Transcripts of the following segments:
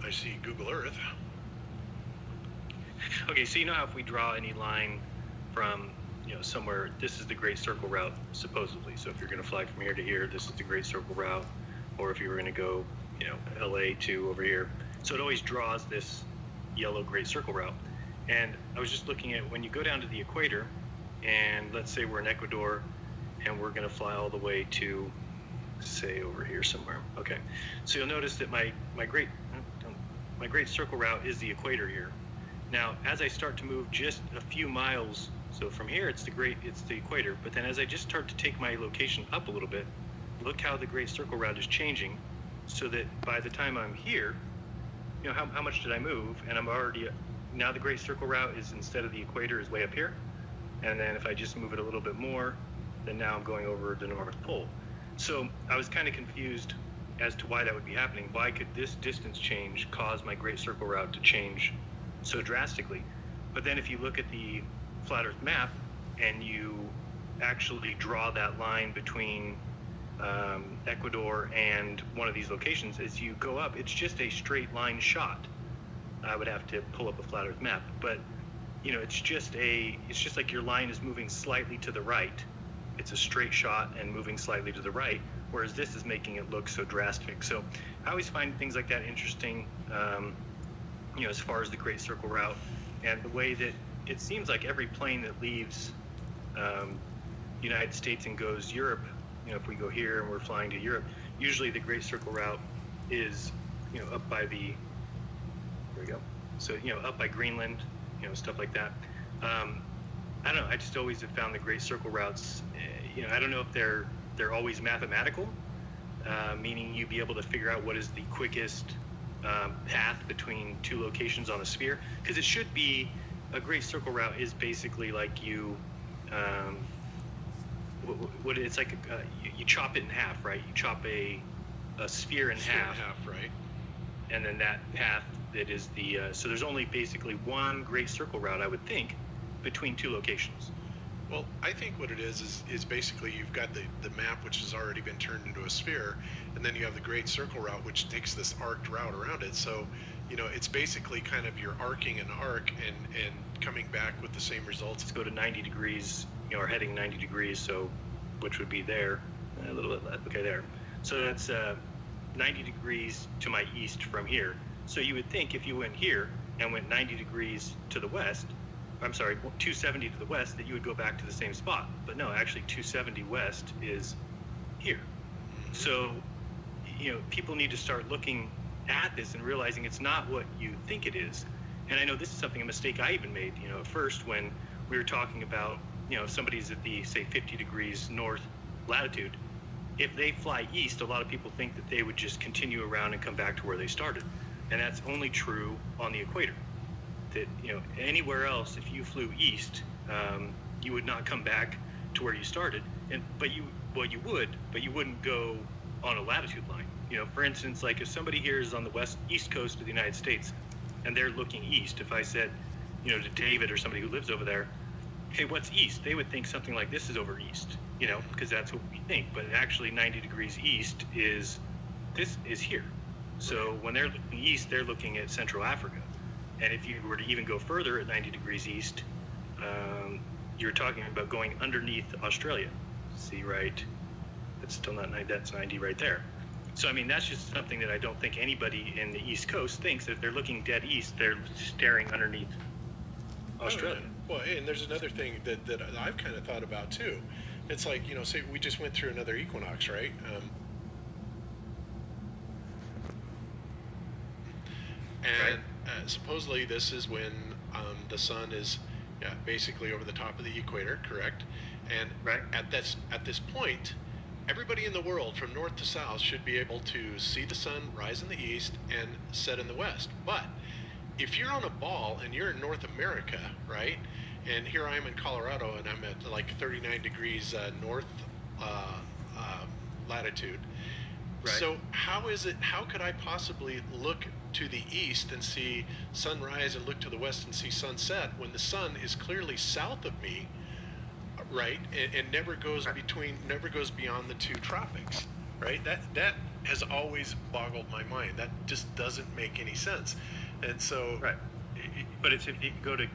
I see Google Earth. Okay, so you know how if we draw any line from, somewhere, this is the Great Circle Route, supposedly. So if you're going to fly from here to here, this is the Great Circle Route. Or if you were going to go, LA to over here. So it always draws this yellow Great Circle Route. And I was just looking at when you go down to the equator, and let's say we're in Ecuador, and we're going to fly all the way to, say, over here somewhere. Okay, so you'll notice that my Great Circle Route is the equator here. Now, as I start to move just a few miles, so from here it's the equator, but then as I just start to take my location up a little bit, look how the Great Circle Route is changing, so that by the time I'm here, how much did I move? And I'm already, now the Great Circle Route is, instead of the equator, is way up here. And then if I just move it a little bit more, then now I'm going over the North Pole. So I was kind of confused as to why that would be happening. Why could this distance change cause my Great Circle Route to change so drastically? But then if you look at the flat Earth map and you actually draw that line between Ecuador and one of these locations, as you go up, it's just a straight line shot. I would have to pull up a flat Earth map, but it's just like your line is moving slightly to the right. It's a straight shot and moving slightly to the right, whereas this is making it look so drastic. So I always find things like that interesting, as far as the Great Circle Route and the way that it seems like every plane that leaves United States and goes Europe, if we go here and we're flying to Europe, usually the Great Circle Route is, up by the, there we go. So, up by Greenland, stuff like that. I don't know. I just always have found the Great Circle Routes, I don't know if they're always mathematical, meaning you'd be able to figure out what is the quickest path between two locations on a sphere, because it should be, a Great Circle Route is basically like you, what it's like, you chop it in half, right? You chop a sphere in half, right? And then that path that is the, so there's only basically one Great Circle Route, I would think, between two locations. Well, I think what it is basically you've got the map, which has already been turned into a sphere, and then you have the Great Circle Route, which takes this arced route around it. So, it's basically kind of you're arcing an arc and coming back with the same results. Let's go to 90 degrees, or heading 90 degrees, so which would be there, a little bit less, okay, there. So that's 90 degrees to my east from here. So you would think if you went here and went 90 degrees to the west, 270 to the west, that you would go back to the same spot. But no, actually 270 west is here. So, people need to start looking at this and realizing it's not what you think it is. And I know this is a mistake I even made, at first when we were talking about, if somebody's at the, say, 50 degrees north latitude, if they fly east, a lot of people think that they would just continue around and come back to where they started. And that's only true on the equator. That, anywhere else, if you flew east, you would not come back to where you started. But you wouldn't go on a latitude line. For instance, like if somebody here is on the east coast of the United States and they're looking east, if I said, to David or somebody who lives over there, hey, what's east? They would think something like this is over east, because that's what we think. But actually 90 degrees east is here. So when they're looking east, they're looking at Central Africa. And if you were to even go further at 90 degrees east, you're talking about going underneath Australia. See, right? That's still not 90, that's 90 right there. So, that's just something that I don't think anybody in the East Coast thinks. That if they're looking dead east, they're staring underneath Australia. Well, and there's another thing that I've kind of thought about too. It's like, say we just went through another equinox, right? And supposedly this is when the sun is basically over the top of the equator, correct? And at this point, everybody in the world from north to south should be able to see the sun rise in the east and set in the west. But if you're on a ball and you're in North America, right? And here I am in Colorado and I'm at like 39 degrees north latitude. Right. So how could I possibly look to the east and see sunrise and look to the west and see sunset when the sun is clearly south of me, right? And never goes beyond the two tropics, right? has always boggled my mind. That just doesn't make any sense. And so, right. But it's if you go to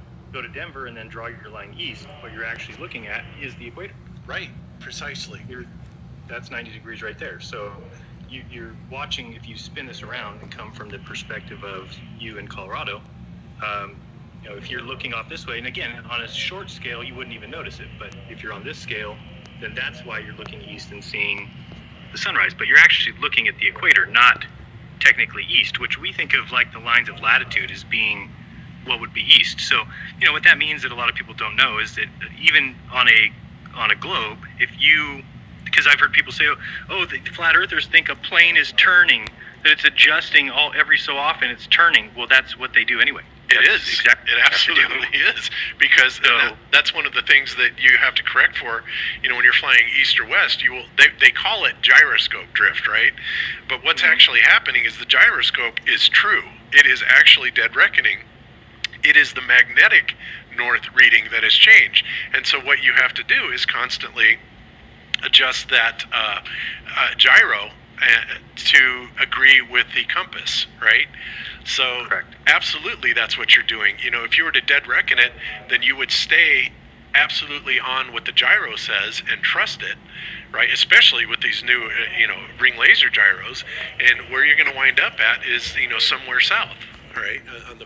Denver and then draw your line east, what you're actually looking at is the equator. right, precisely. That's 90 degrees right there. So you're watching, if you spin this around and come from the perspective of you in Colorado, if you're looking off this way, and again, on a short scale, you wouldn't even notice it. But if you're on this scale, then that's why you're looking east and seeing the sunrise. But you're actually looking at the equator, not technically east, which we think of like the lines of latitude as being what would be east. So, what that means that a lot of people don't know is that even on a globe, because I've heard people say, the flat earthers think a plane is turning, that it's adjusting every so often, it's turning. Well, that's what they do anyway. It is. Exactly. It absolutely is. Because that's one of the things that you have to correct for. When you're flying east or west, they call it gyroscope drift, right? But what's actually happening is the gyroscope is true. It is actually dead reckoning. It is the magnetic north reading that has changed. And so what you have to do is constantly adjust that gyro to agree with the compass, right? So correct. Absolutely, that's what you're doing. If you were to dead reckon it, then you would stay absolutely on what the gyro says and trust it, right? Especially with these new, ring laser gyros. And where you're going to wind up at is, somewhere south, right? On the